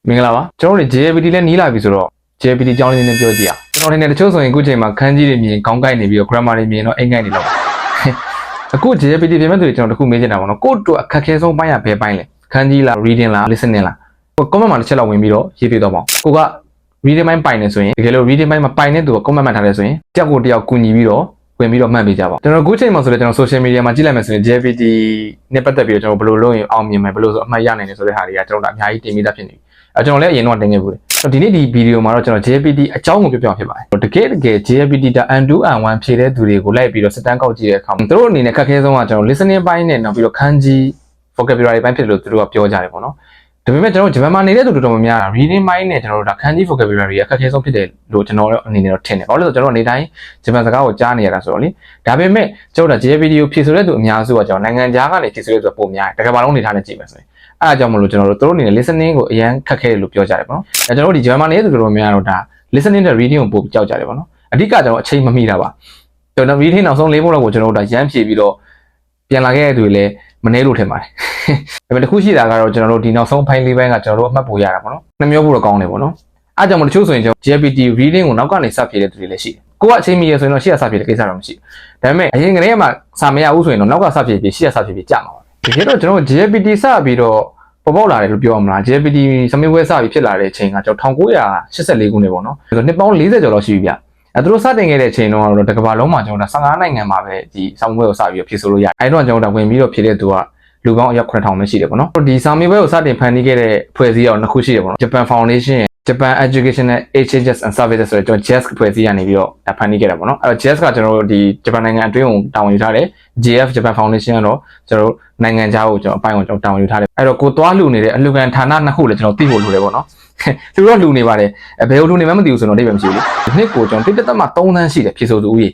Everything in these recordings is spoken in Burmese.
မင်္ဂလာပါကျွန်တော်တို့ JLPT လည်းနီးလာပြီဆိုတော့ JLPT အကြောင်းလေးနည်းနည်းပြောကြည့်အောင်ကျွန်တော်ထင်တယ်တချို့ဆိုရင်အခုချိန်မှာခန်းကြီးတွေမြင်ခေါင်းကိုက်နေပြီးတော့ grammar တွေမြင်တော့အိမ်ကိုက်နေတော့အခု JLPT ပြင်မဲ့သူတွေကျွန်တော်တခုမေးချင်တာပေါ့နော်ကိုယ့်အတွက်အခက်ခဲဆုံးပိုင်းရဘယ်ပိုင်းလဲခန်းကြီးလား reading လား listening လားကို comment မှာတစ်ချက်လောက်ဝင်ပြီးတော့ရေးပြတော့ပါကိုက reading ပိုင်းပိုင်နေဆိုရင်တကယ်လို့ reading ပိုင်းမပိုင်တဲ့သူက comment မှတ်ထားတယ်ဆိုရင်တယောက်ကိုတယောက်ကူညီပြီးတော့ဝင်ပြီးတော့မှတ်ပေးကြပါကျွန်တော်အခုချိန်မှာဆိုတော့ကျွန်တော် social media မှာကြည့်လိုက်မယ်ဆိုရင် JLPT နဲ့ပတ်သက်ပြီးတော့ကျွန်တော်ဘယ်လိုလုပ်ရင်အောင်မြင်မယ်ဘယ်လိုဆိုအမှတ်ရနိုင်တယ်ဆိုတဲ့ဟာတွေကကျွန်တော်တို့အများကြီးတင်ပြီးသားဖြစ်နေပြီကျွန်တော်လည်းအရင်တော့တင်ခဲ့ဘူးလေဒီနေ့ဒီဗီဒီယိုမှာတော့ကျွန်တော် JLPT အကြောင်းကိုပြောပြဖြစ်ပါတယ်တကယ် JLPT တာ N2 N1 ဖြည့်တဲ့သူတွေကိုလိုက်ပြီးတော့စတန်ကောက်ကြည့်တဲ့အခါမှာသူတို့အနေနဲ့ခက်ခဲဆုံးကကျွန်တော် listening ပိုင်းနဲ့နောက်ပြီးတော့ခန်းကြီး vocabulary ပိုင်းဖြစ်လို့သူတို့ကပြောကြတယ်ပေါ့နော်ဒါပေမဲ့ကျွန်တော်ဂျပန်မှာနေတဲ့သူတော်တော်များများ reading ပိုင်းနဲ့ကျွန်တော်တို့ဒါခန်းကြီး vocabulary အခက်ခဲဆုံးဖြစ်တယ်လို့ကျွန်တော်အနေနဲ့တော့ထင်တယ်ဘာလို့လဲဆိုတော့ကျွန်တော်နေတိုင်းဂျပန်စကားကိုကြားနေရတာဆိုတော့လေဒါပေမဲ့ကျွန်တော်ဒါ JLPT ကိုဖြည့်ဆိုတဲ့သူအများစုကကျွန်တော်နိုင်ငံခြားကနေဖြည့်ဆိုတဲ့သူပုံများတယ်တကယ်ဘာလုံးနေထားနေကြည့်မယ်ဆိုရင်အဲ့ဒါကြောင့်မလို့ကျွန်တော်တို့အနေနဲ့ listening ကိုအရန်ခက်ခဲတယ်လို့ပြောကြတယ်ပေါ့နော်။ကျွန်တော်တို့ဒီဂျပန်မှာနေတဲ့သူတော်များတော့ဒါ listening နဲ့ reading ကိုပို့ကြောက်ကြတယ်ပေါ့နော်။အဓိကကျွန်တော်အချိန်မမိတာပါ။ကျွန်တော် reading နောက်ဆုံး၄ပုံလောက်ကိုကျွန်တော်တို့ဒါရမ်းဖြည့်ပြီးတော့ပြန်လာခဲ့တဲ့သူတွေလည်းမနေလို့ထင်ပါတယ်။ဒါပေမဲ့တစ်ခုရှိတာကတော့ကျွန်တော်တို့ဒီနောက်ဆုံးပိုင်းလေးပိုင်းကကျွန်တော်တို့အမှတ်ပို့ရတာပေါ့နော်။နှမျိုးပို့တော့ကောင်းတယ်ပေါ့နော်။အဲ့ကြောင့်မလို့တချို့ဆိုရင်ကျွန်တော် JLPT reading ကိုနောက်ကနေစဖြည့်တဲ့သူတွေလည်းရှိတယ်။ကိုကအချိန်မီရဆိုရင်တော့ရှေ့ကစဖြည့်တဲ့ကိစ္စတော့မရှိဘူး။ဒါပေမဲ့အရင်ကတည်းကမှစာမရဘူးဆိုရင်တော့နောက်ကစဖြည့်ပြီးရှေ့ကစဖြည့်ပြီးကြာမှာပါ။ဒီကတော့ကျွန်တော် JLPT စပြီးတော့ပေါ်ပေါက်လာတယ်လို့ပြောရမလား JLPT စမေးပွဲစပြီးဖြစ်လာတဲ့အချိန်ကကျွန်တော်1984ခုနှစ်ပေါ့နော်ဆိုတော့နှစ်ပေါင်း40ကျော်လောက်ရှိပြီဗျအဲသူတို့စတင်ခဲ့တဲ့အချိန်တုန်းကတော့တကဘာလုံးမှာကျွန်တော်15နိုင်ငံမှာပဲဒီစမေးပွဲကိုစပြီးဖြည့်ဆိုလို့ရတယ်အဲတော့ကျွန်တော်ဝင်ပြီးတော့ဖြည့်တဲ့သူကလူပေါင်းအယောက်9000ပဲရှိတယ်ပေါ့နော်ဒီစမေးပွဲကိုစတင်ဖန်တီးခဲ့တဲ့ဖွဲ့စည်းအောင်နှစ်ခုရှိတယ်ပေါ့နော် Japan Foundation Japan Educational Exchanges and Services ဆိုတော့ကျွန်တော် JES ဖွဲ့စည်းရနေပြီးတော့ဖန်တီးခဲ့တာပေါ့နော်အဲ့တော့ JES ကကျွန်တော်တို့ဒီဂျပန်နိုင်ငံအတွင်းကိုတာဝန်ယူထားတယ် JF Japan Foundation ကတော့ကျွန်တော်တို့နိုင်ငံခြားကိုကျွန်တော်အပိုင်းကိုကျွန်တော်တာဝန်ယူထားတယ်အဲ့တော့ကိုသွားလှူနေတဲ့အလှူခံဌာနနှစ်ခုလည်းကျွန်တော်သိဖို့လိုတယ်ပေါ့နော်သူတို့ကလှူနေပါတယ်ဘယ်လိုလှူနေမှမသိဘူးဆိုတော့အိဗယ်မရှိဘူးလေနှစ်ကိုကျွန်တော်1.3 သန်းရှိတယ်ဖြည့်ဆိုသူဦးရေ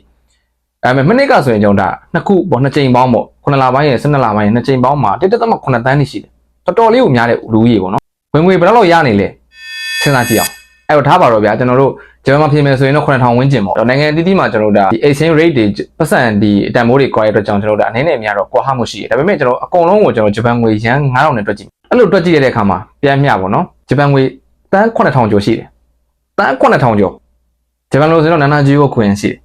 အဲ့မဲ့မနစ်ကဆိုရင်ကျွန်တော်ဒါနှစ်ခုပေါ့နှစ်ကြိမ်ပေါင်းပေါ့9လပိုင်းနဲ့12လပိုင်းနဲ့နှစ်ကြိမ်ပေါင်းမှာ1.8 သန်းနေရှိတယ်တော်တော်လေးကိုများတဲ့လူဦးရေပေါ့နော်ဝင်ငွေဘယ်လောက်ရနေလဲစဉ်းစားကြည့်အောင်အဲ့တော့ထားပါတော့ဗျာကျွန်တော်တို့ဂျပန်မှာပြင်မယ်ဆိုရင်တော့9000ဝန်းကျင်ပေါ့နိုင်ငံတီးတီးမှာကျွန်တော်တို့ဒါဒီ exchange rate တွေပတ်စံဒီအတန်မိုးတွေကွာရတဲ့အတွက်ကြောင့်ကျွန်တော်တို့ဒါအနေနဲ့အများတော့ကွာဟမှုရှိတယ်ဒါပေမဲ့ကျွန်တော်အကုန်လုံးကိုကျွန်တော်ဂျပန်ငွေရန်9000နဲ့တွက်ကြည့်အဲ့လိုတွက်ကြည့်ရတဲ့အခါမှာပြန်မျှပေါ့နော်ဂျပန်ငွေတန်း9000ကျော်ရှိတယ်တန်း9000ကျော်ဂျပန်လိုဆိုတော့နာနာဂျီကိုခွင်ရှိတယ်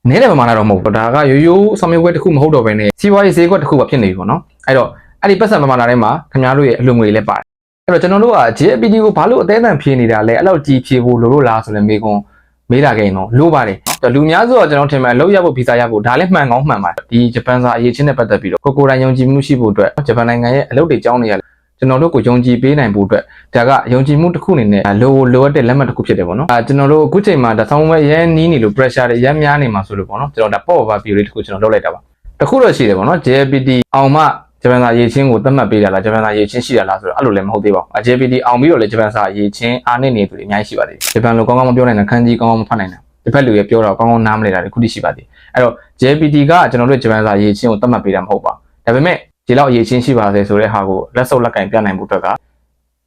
နဲတယ်ပမာဏတော့မဟုတ်ဘူးဒါကရိုးရိုးစမေးပွဲတစ်ခုမဟုတ်တော့ဘဲနဲ့စီးပွားရေးဈေးကွက်တစ်ခုပဲဖြစ်နေပြီပေါ့နော်အဲ့တော့အဲ့ဒီပတ်စံပမာဏထဲမှာခင်ဗျားတို့ရဲ့အလှူငွေလည်းပါတယ်အဲ့တော့ကျွန်တော်တို့က JLPT ကိုဘာလို့အသေးအံဖြေနေတာလဲအဲ့လောက်ကြီးဖြေဖို့လိုလို့လားဆိုလည်းမေးခွန်းမေးလာခဲ့ရင်တော့လိုပါတယ်လူများစုကကျွန်တော်ထင်မယ်အလုပ်ရဖို့ဗီဇာရဖို့ဒါလည်းမှန်ကောင်းမှန်ပါတယ်ဒီဂျပန်စာအရေးချင်းနဲ့ပတ်သက်ပြီးတော့ကိုယ်တိုင်ယုံကြည်မှုရှိဖို့အတွက်ဂျပန်နိုင်ငံရဲ့အလုပ်တွေကြောင်းနေရကျွန်တော်တို့ကိုယုံကြည်ပေးနိုင်ဖို့အတွက်ဒါကယုံကြည်မှုတစ်ခုအနေနဲ့လိုအပ်တဲ့လက်မှတ်တစ်ခုဖြစ်တယ်ပေါ့နော်ကျွန်တော်တို့အခုချိန်မှာဒါဆောင်းဝဲရမ်းနီးနေလို့ pressure တွေရမ်းများနေမှာဆိုလို့ပေါ့နော်ကျွန်တော်ဒါ pop over view လေးတစ်ခုကျွန်တော်လုပ်လိုက်တာပါတစ်ခုတော့ရှိတယ်ပေါ့နော် JLPT အောင်မှဂျပန်စာရေးချင်းကိုသတ်မှတ်ပေးတာလားဂျပန်စာရေးချင်းရှိတာလားဆိုတော့အဲ့လိုလည်းမဟုတ်သေးပါဘူး JLPT အောင်ပြီးတော့လည်းဂျပန်စာရေးချင်းအားနည်းနေသူတွေအများကြီးရှိပါသေးတယ်ဂျပန်လိုကောင်းကောင်းမပြောနိုင်တာခန်းကြီးကောင်းကောင်းမဖတ်နိုင်တာတစ်ဖက်လူရဲ့ပြောတာကောင်းကောင်းနားမလည်တာတွေခုထိရှိပါသေးတယ်အဲ့တော့ JLPT ကကျွန်တော်တို့ဂျပန်စာရေးချင်းကိုသတ်မှတ်ပေးတာမဟုတ်ပါဘူးဒါပေမဲ့ဒီလောက်ရေးချင်းရှိပါသေးဆိုတဲ့ဟာကိုလက်စုပ်လက်ကင်ပြနိုင်ဖို့အတွက်က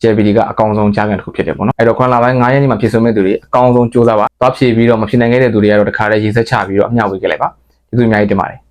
JLPT ကအကောင်းဆုံးကြားကန်တစ်ခုဖြစ်တယ်ပေါ့နော်အဲ့တော့ခွန်လာပိုင်း9ရက်နေ့မှာဖြည့်ဆိုမဲ့သူတွေအကောင်းဆုံးစူးစမ်းပါသွားဖြည့်ပြီးတော့မဖြည့်နိုင်ခဲ့တဲ့သူတွေကတော့တခါတည်းရေးဆက်ချပြီးတော့အမျှဝေခဲ့လိုက်ပါကျေးဇူးအများကြီးတင်ပါတယ်